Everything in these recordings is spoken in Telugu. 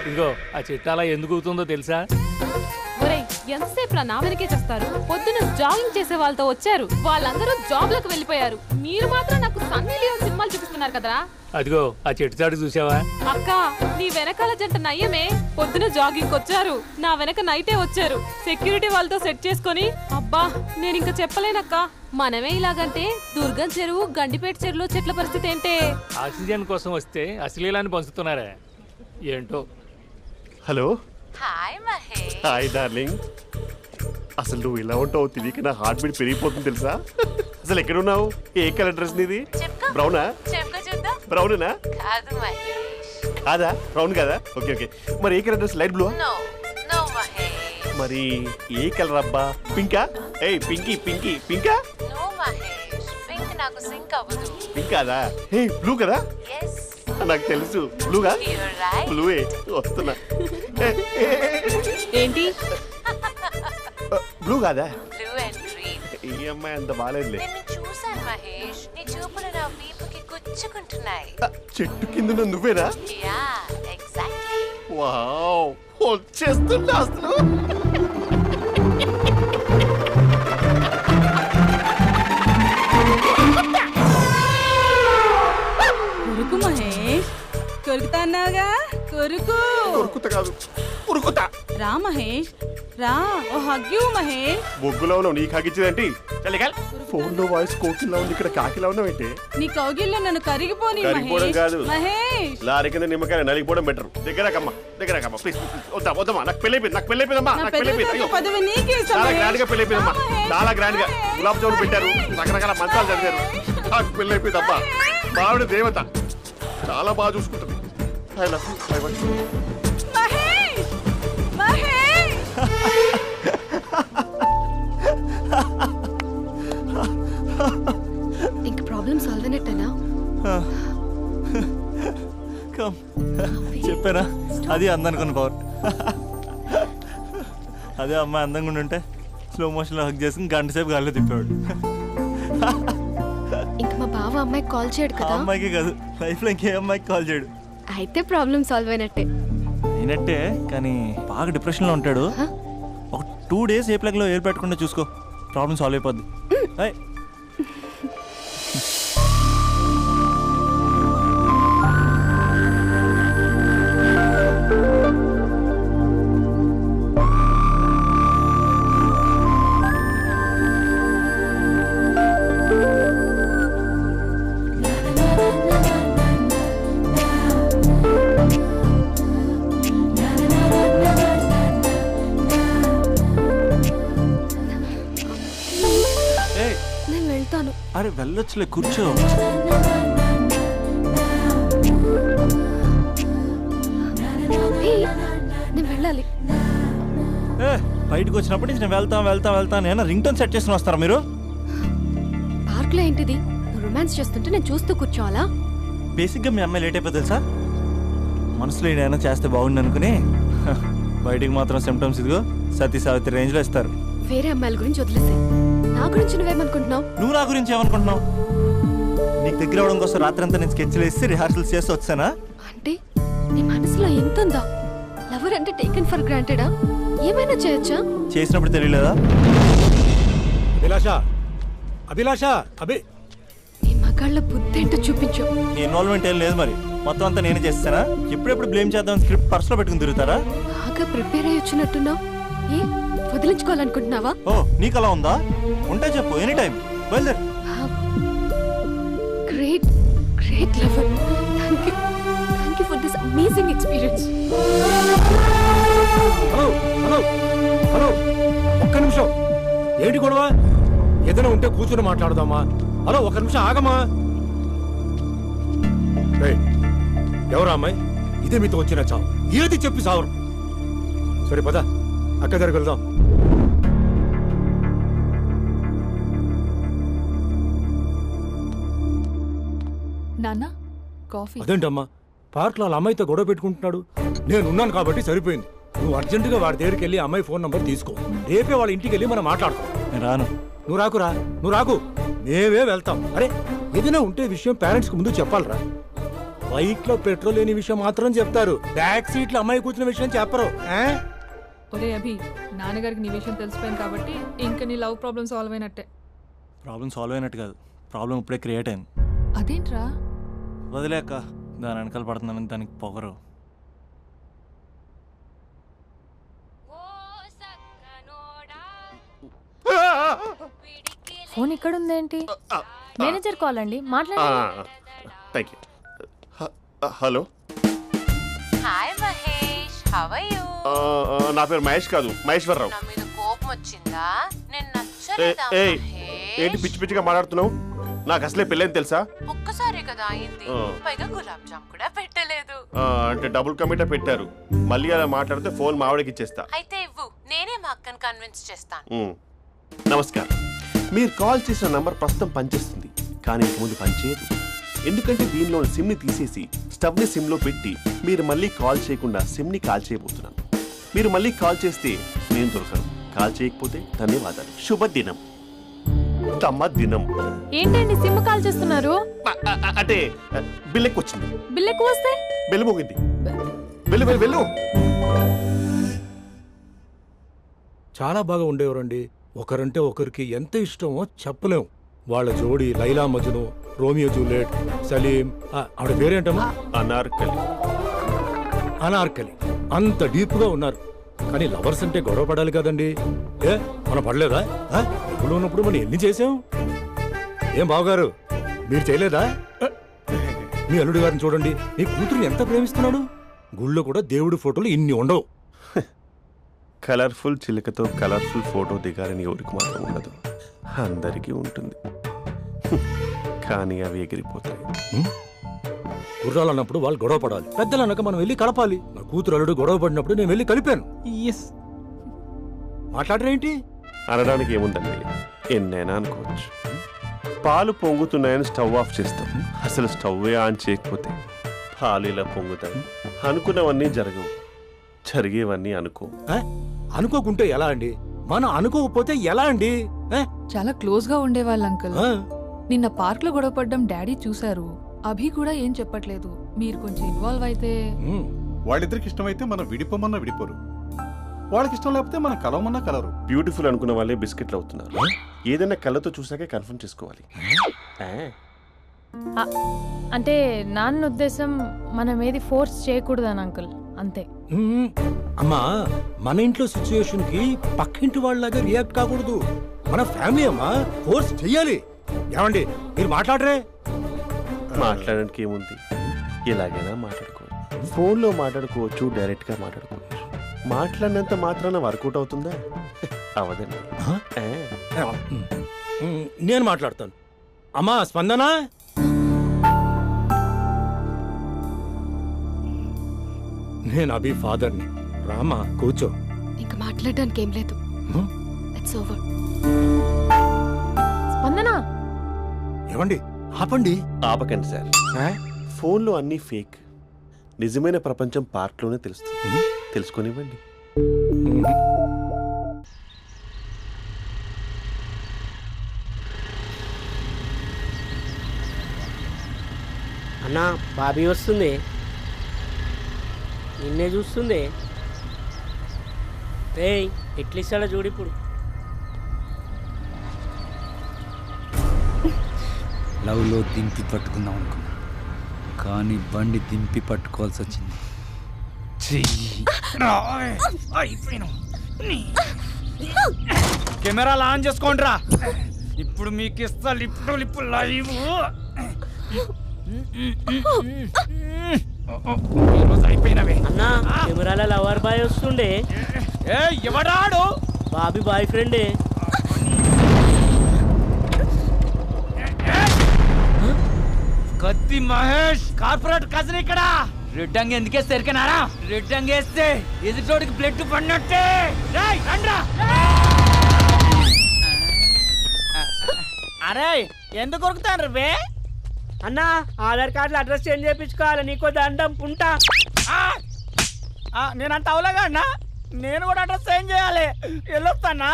ఇంకో ఆ చెట్టు అలా ఎందుకు అవుతుందో తెలుసా? ఎంతసేపు నా వెనకే చేస్తారు? పొద్దున జాగింగ్ చేసే వాళ్ళతో వచ్చారు, వాళ్ళందరూ జాబ్లకు వెళ్ళిపోయారు. మీరు మాత్రం నాకు సన్నీ లియోన్ సినిమాలు చూపిస్తున్నారు కదరా. అదిగో ఆ చెట్టు చాటు చూసావా? అక్క, నీ వెనకాల జంట నయ్యమే. పొద్దున జాగింగ్ వచ్చారు, నా వెనక నైటే వచ్చారు. సెక్యూరిటీ వాళ్ళతో సెట్ చేసుకొని అబ్బా నేను ఇంకా చెప్పలేనక్క. మనమే ఇలాగంటే దుర్గం చెరువు, గండిపేట చెరువులో చెట్ల పరిస్థితి ఏంటే? ఆక్సిజన్ కోసం వస్తే అశ్లీలాన్ని పంచుతున్నారా ఏంటో. Hello. Hi Mahesh. Hi darling. అసలు నువ్వు ఇలా ఉంటావు తిరిగి నా హార్ట్ బీట్ పెరిగిపోతుంది తెలుసా? అసలు ఎక్కడున్నావు? ఏ కలర్ డ్రెస్ నీది? బ్రౌనా? బ్రౌనేనా? కాదు మహేష్. కాదా? బ్రౌన్ కదా? Okay okay. మరి ఏ colour dress? Light blue? No no Mahesh. మరి ఏ కలర్ అబ్బా? పింకా? ఏయ్ పింకీ పింకీ పింకా? నో మహేష్, పింక్ నాకు సింక్ అవ్వదు. పింక్ కాదా? ఏయ్ బ్లూ కదా? yes నాకు తెలుసు. బ్లూగా? you're right. బ్లూవే వస్తున్నా. ఏంటి బ్లూ కాదా? blue and green. ఈ అమ్మాయి అంత బాగాలేదులే. నిన్ను చూశాను మహేష్, నీ చూపులు నా వీపుకి గుచ్చుకుంటున్నాయి. చెట్టు కింద నువ్వేనా? Yeah exactly. వావ్ వచ్చేస్తున్నా అసలు. కొరుకు మహేష్, కొరుకుతా అన్నావుగా, కొరుకు. కొరుకుతా కాదు ఉరుకుతా. రా మహేష్ రా, ఓ హగ్గు మహేష్. బొగ్గులో ఉన్నావు, నీకు హగిచ్చేదేంటి? ఫోన్ లో వాయిస్ కోకిలా ఉంది, ఇక్కడ కాకిలా ఉన్నావు ఏంటి? నీ కౌగిల్లో నన్ను కరిగిపోని కరిగిపోవడం మహేష్. కాదు. మహేష్ లారీ కింద నిమ్మకాయ నలిగిపోవడం బెటర్. దగ్గరకమ్మా దగ్గరకమ్మా ప్లీజ్. వద్దా వద్దమ్మా, నాకు పెళ్ళైపోయింది, నాకు పెళ్ళైపోయిందమ్మా, నా నాకు పెళ్ళైపోయింది. పెద్ద అయ్యో పదవి నీకే ఇస్తా చాలా మహేష్. గ్రాండ్ గా పెళ్ళైపోయిందమ్మా, రా మహేష్, చాలా గ్రాండ్ గా మహేష్. గులాబ్ జామున్ పెట్టారు, రకరకాల మంచాలు చదివారు. నాకు పెళ్ళైపోయిందమ్మా. మావిడ దేవత, చాలా బాగా చూసుకుంటుంది. I love you, I want you. Mahesh Mahesh ఇంక ప్రాబ్లం సాల్వ్ అయినట్టేనా? చెప్పారా అది అందనుకున్న పవర్. అదే అమ్మాయి అందంగా ఉండుంటే స్లో మోషన్లో హక్ చేసుకుని గంట సేపు గాల్లో తిప్పేవాడు. ఇంక మా బావ అమ్మాయికి కాల్ చేయడు ఆ కదా? అమ్మాయికి కాదు, లైఫ్లో ఇంకే అమ్మాయికి కాల్ చేయడు. అయితే ప్రాబ్లం సాల్వ్ అయినట్టే. అయినట్టే, కానీ బాగా డిప్రెషన్లో ఉంటాడు. ఒక 2 days ఏ ప్లగ్లో ఎయిర్ పెట్టకుండా చూసుకో, ప్రాబ్లం సాల్వ్ అయిపోద్ది. నేను వెళ్తాను. అరే వెళ్ళొచ్చులే, కూర్చో. నేను వెళ్ళాలి. బయటకు వచ్చినప్పటి నుంచి నేను వెళ్తాను ఏమన్నా రింగ్ టోన్ సెట్ చేసుకుని వస్తారా మీరు? పార్క్ లో ఏంటిది? రొమాన్స్ చేస్తుంటే నేను చూస్తూ కూర్చోవాలా? బేసిక్గా మీ అమ్మాయి లేట్ అయిపోతుంది సార్. మనసులో ఏదైనా చేస్తే బాగుండు అనుకుని బయటికి మాత్రం సిమ్టమ్స్ ఇదిగో సతీ సావిత్రి రేంజ్లో ఇస్తారు. వేరే అమ్మాయిల గురించి వదిలేసే, నా గురించి నువ్వేమనుకుంటున్నావు? నువ్వు నా గురించి ఏమనుకుంటున్నావు? నీకు దగ్గర అవడం కోసం రాత్రంతా నేను స్కెచ్లు వేసి రిహార్సల్స్ చేసి వచ్చానా? అంటే నీ మనసులో ఎంత ఉందా? లవర్ అంటే టేకెన్ ఫర్ గ్రాంటెడా? ఏమైనా చేయొచ్చా? చేసినప్పుడు తెలియలేదా? అభిలాష నీ మగాళ్ళ బుద్ధి ఏంటో చూపించు. నీ ఇన్వాల్వ్మెంట్ ఏం లేదు మరి, మొత్తం అంతా నేనే చేస్తానా? ఎప్పుడెప్పుడు బ్లేమ్ చేద్దాం స్క్రిప్ట్ పర్సులో పెట్టుకుని తిరుగుతారా? బాగా ప్రిపేర్ అయ్యి వచ్చినట్టున్నావు. ఏ వదిలించుకోవాలనుకుంటున్నావా? ఓ నీకు అలా ఉందా? ఉంటే చెప్పు, ఎనీ టైం బయలుదేరు. Great great lover. Thank you for this amazing experience. Hello ఒక్క నిమిషం. ఏంటి గొడవ? ఏదైనా ఉంటే కూర్చొని మాట్లాడదామా? హలో ఒక్క నిమిషం ఆగమా. ఎవరా అమ్మాయి? ఇదే మీతో వచ్చిన చావు. ఏది చెప్పి సావరు. సరే పద అక్క దగ్గరికి వెళ్దాం. నాన్న కాఫీ. అదేంటమ్మా పార్క్ లో వాళ్ళ అమ్మాయితో గొడవ పెట్టుకుంటున్నాడు? నేను ఉన్నాను కాబట్టి సరిపోయింది. నువ్వు అర్జెంటుగా వాడి దగ్గరికి వెళ్ళి అమ్మాయి ఫోన్ నంబర్ తీసుకో. రేపే వాళ్ళ ఇంటికి వెళ్ళి మనం మాట్లాడుకో. నేను రాను. నువ్వు రాకురా, నువ్వు రాకు, మేమే వెళ్తాం. అరే ఏదైనా ఉంటే విషయం పేరెంట్స్ కి ముందు చెప్పాలరా. బైక్ లో పెట్రోల్ లేని విషయం మాత్రం చెప్తారు, బ్యాక్ సీట్ లో అమ్మాయి కూర్చున్న విషయం చెప్పరు. ఒరే అభి, నాన్నగారికి నీ విషయం తెలిసిపోయింది కాబట్టి ఇంకా నీ లవ్ ప్రాబ్లమ్ సాల్వ్ అయినట్టే. ప్రాబ్లం సాల్వ్ అయినట్టు కాదు, ప్రాబ్లం ఇప్పుడే క్రియేట్ అయింది. అదేంట్రా? వదిలేక దాని వెనకాల పడుతున్నానని దానికి పొగరు. ఫోన్ ఇక్కడ ఉందేంటి? మేనేజర్ కాల్ అండి, మాట్లాడండి. Thank you. Hello, hi Mahesh, how are you? నా పేరు మహేష్ కాదు, మహేశ్వరరావు. నా మీద కోపం వచ్చిందా? నేను ఏయ్, నచ్చలేదా ఏయ్, ఏంటి మహేష్? పిచ్చి పిచ్చిగా మాట్లాడుతున్నావు? నాకు అసలే పెళ్ళని తెలుసా? ఒక్కసారి కదా అయింది, పైగా గులాబ్ జామ్ కూడా పెట్టలేదు. అంటే డబుల్ కమిటా పెట్టారు. మళ్ళీ అలా మాట్లాడితే ఫోన్ మావిడకి ఇచ్చేస్తా. అయితే ఇవ్వు, నేనే మా అక్కని కన్విన్స్ చేస్తాను. నమస్కారం. మీరు కాల్ చేసిన నంబర్ ప్రస్తుతం పనిచేస్తుంది, కానీ ఇంక ముందు పనిచేయదు. ఎందుకంటే దీనిలో సిమ్ని తీసేసి స్టవ్ని సిమ్లో పెట్టి మీరు మళ్ళీ కాల్ చేయకుండా సిమ్ని కాల్ చేయబోతున్నాను. మీరు మళ్ళీ కాల్ చేస్తే నేను దొరకను, కాల్ చేయకపోతే ధన్యవాదాలు. శుభదినం. తమ దినం. ఏంటండి సిమ్ కాల్ చేస్తున్నారు? అంటే బిల్ ఎక్కువ వచ్చింది. బిల్ ఎక్కువ వస్తే బెల్లు మోగింది. వెళ్ళు వెళ్ళు వెళ్ళు. చాలా బాగా ఉండేవారండి. ఒకరంటే ఒకరికి ఎంత ఇష్టమో చెప్పలేం. వాళ్ళ జోడి లైలా మజ్ను, రోమియో జూలియట్, సలీం, ఆవిడ పేరేంటమ్మా? అనార్కలి. అనార్కలి. అంత డీప్ గా ఉన్నారు. కానీ లవర్స్ అంటే గొడవ పడాలి కదండి. మనం పడలేదా? ఎప్పుడు ఉన్నప్పుడు మనం ఎన్ని చేసాం? ఏం బావగారు, మీరు చేయలేదా? మీ అల్లుడి గారిని చూడండి, నీ కూతురుని ఎంత ప్రేమిస్తున్నాడు. గుళ్ళో కూడా దేవుడి ఫోటోలు ఇన్ని ఉండవు. కలర్ఫుల్ చిలుకతో కలర్ఫుల్ ఫోటో దిగాలని ఎవరికి మాత్రం ఉండదు, అందరికీ ఉంటుంది. కానీ అవి ఎగిరిపోతాయి. గుర్రాలు అన్నప్పుడు వాళ్ళు గొడవ పడాలి, పెద్దలు అన్నాక మనం వెళ్ళి కలపాలి. నా కూతురు అల్లుడు గొడవ పడినప్పుడు నేను వెళ్ళి కలిపాను. మాట్లాడరేంటి? అనడానికి ఏముందండి, ఎన్నైనా అనుకోవచ్చు. పాలు పొంగుతున్నాయని స్టవ్ ఆఫ్ చేస్తాం, అసలు స్టవ్వే ఆన్ చేయకపోతే పాలు ఇలా పొంగుతాయి. అనుకున్నవన్నీ జరగవు, జరిగేవన్నీ అనుకో. అనుకోకుంటే ఎలా అండి? మనం అనుకోకపోతే ఎలా అండి? చాలా క్లోజ్ గా ఉండేవాళ్ళు అంకుల్. నిన్న పార్క్ లో గొడవ పడ్డం డాడీ చూశారు. అభి కూడా ఏం చెప్పట్లేదు. మీరు కొంచెం ఇన్వాల్వ్ అయితే. వాళ్ళిద్దరికి ఇష్టమైతే మనం విడిపోమన్నా విడిపోరు, వాళ్ళకి ఇష్టం లేకపోతే మనం కలవమన్నా కలరు. బ్యూటిఫుల్ అనుకున్న వాళ్ళే బిస్కెట్లు అవుతున్నారు. ఏదైనా కళ్ళతో చూసాకే కన్ఫర్మ్ చేసుకోవాలి. అంటే నాన్న ఉద్దేశం మనం ఏది ఫోర్స్ చేయకూడదని అంకుల్, అంతే. అమ్మా, మన ఇంట్లో సిచ్యుయేషన్ కి పక్కింటి వాళ్ళలాగా రియాక్ట్ కాకూడదు. మన ఫ్యామిలీ అమ్మా, ఫోర్స్ చెయ్యాలి. ఏమండి మీరు మాట్లాడరే? మాట్లాడడానికి ఏముంది, ఎలాగైనా మాట్లాడుకోవచ్చు. ఫోన్లో మాట్లాడుకోవచ్చు, డైరెక్ట్ గా మాట్లాడుకోవచ్చు. మాట్లాడినంత మాత్రాన వర్కౌట్ అవుతుందా? అవదండి. నేను మాట్లాడతాను. అమ్మా స్పందన, నేను అభి ఫాదర్ని. రామా కూర్చో. ఇంకా మాట్లాడడానికి ఏం లేదు. It's over. స్పందన, ఏమండి ఆపండి. ఆపకండి సార్. ఫోన్లో అన్నీ ఫేక్, నిజమైన ప్రపంచం పార్ట్లోనే తెలుస్తుంది. తెలుసుకొనివ్వండి. అన్నా, బాబీ వస్తుంది, నిన్నే చూస్తుంది. రేయ్, ఎట్లిస్తాడో చూడు ఇప్పుడు. లవ్లో దింపి పట్టుకుందాం అనుకున్నా, కానీ బండి దింపి పట్టుకోవాల్సి వచ్చింది. కెమెరాలు ఆన్ చేసుకోండిరా, ఇప్పుడు మీకు ఇస్తా లిప్పు లైవ్. అయిపోయినవే అన్నా, కెమెరాల లవర్ బాయ్ వస్తుండే. ఎవడాడు? బాబీ బాయ్ ఫ్రెండే. కత్తి మహేష్ కార్పొరేట్ కజిన్ ఇక్కడ. రెడ్ అంగి ఎందుకేస్తే ఎరికనారా? రెడ్ అంగి వేస్తే ఎదుటోడికి బ్లడ్ పడినట్టే. అరే, ఎందుకు కొరుకుతాను రే? అన్నా, ఆధార్ కార్డులో అడ్రస్ చేంజ్ చేయించుకోవాలి, నీకో దండం పుంటా. నేనంత అవలేగా అన్నా, నేను కూడా అడ్రస్ చేంజ్ చేయాలి. వెళ్ళొస్తానా?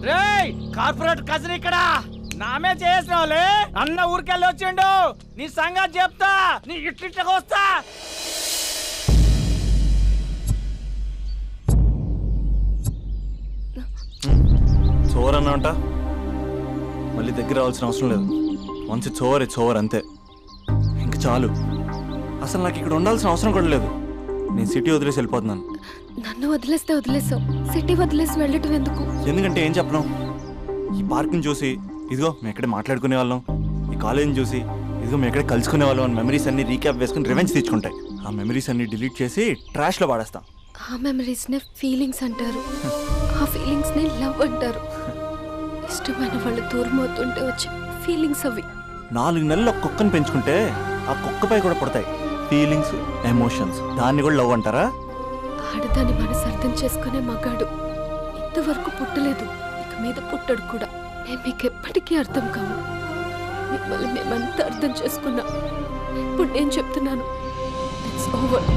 రేయ్, కార్పొరేట్ కజిన్ ఇక్కడ. నామే చేసిన వాళ్ళే అన్న ఊరికెళ్ళి వచ్చిండు. నీ సంగతి చెప్తా, నీ ఇట్లిట్లకి వస్తా. చోరన్నా అంట మళ్ళీ దగ్గర రావాల్సిన అవసరం లేదు. వన్స్ ఇట్స్ ఓవర్ అంతే. ఇంక చాలు. అసలు నాకు ఇక్కడ ఉండాల్సిన అవసరం కూడా లేదు. నేను సిటీ వదిలేసి వెళ్ళిపోతున్నాను. నన్ను వదిలేస్తే వదిలేసావు, సిటీ వదిలేసి వెళ్ళటం ఎందుకు? ఎందుకంటే ఏం చెప్పను, ఈ పార్క్ని చూసి ఇదిగో మేము ఎక్కడే మాట్లాడుకునే వాళ్ళం, ఈ కాలేజీని చూసి ఇదిగో మేము ఎక్కడే కలుసుకునే వాళ్ళం అని మెమరీస్ అన్ని రీక్యాప్ వేసుకుని రివెంజ్ తెచ్చుకుంటాయి. ఆ మెమరీస్ అన్ని డిలీట్ చేసి ట్రాష్లో పాడేస్తాం. ఆ మెమరీస్నే ఫీలింగ్స్ అంటారు, ఆ ఫీలింగ్స్నే లవ్ అంటారు. ఇష్టమైన వాళ్ళు దూరం అవుతుంటే వచ్చే ఫీలింగ్స్ అవి. 4 నెలలు ఒక కుక్కను పెంచుకుంటే ఆ కుక్కపై కూడా పడతాయి ఫీలింగ్స్, ఎమోషన్స్. దాన్ని కూడా లవ్ అంటారా? ఆడదాని మనసు అర్థం చేసుకునే మగాడు ఇంతవరకు పుట్టలేదు, ఇక మీద పుట్టడు కూడా. మేము మీకు ఎప్పటికీ అర్థం కాము. మిమ్మల్ని మేమంతా అర్థం చేసుకున్నాం. ఇప్పుడు నేను చెప్తున్నాను, ఇట్స్ ఓవర్.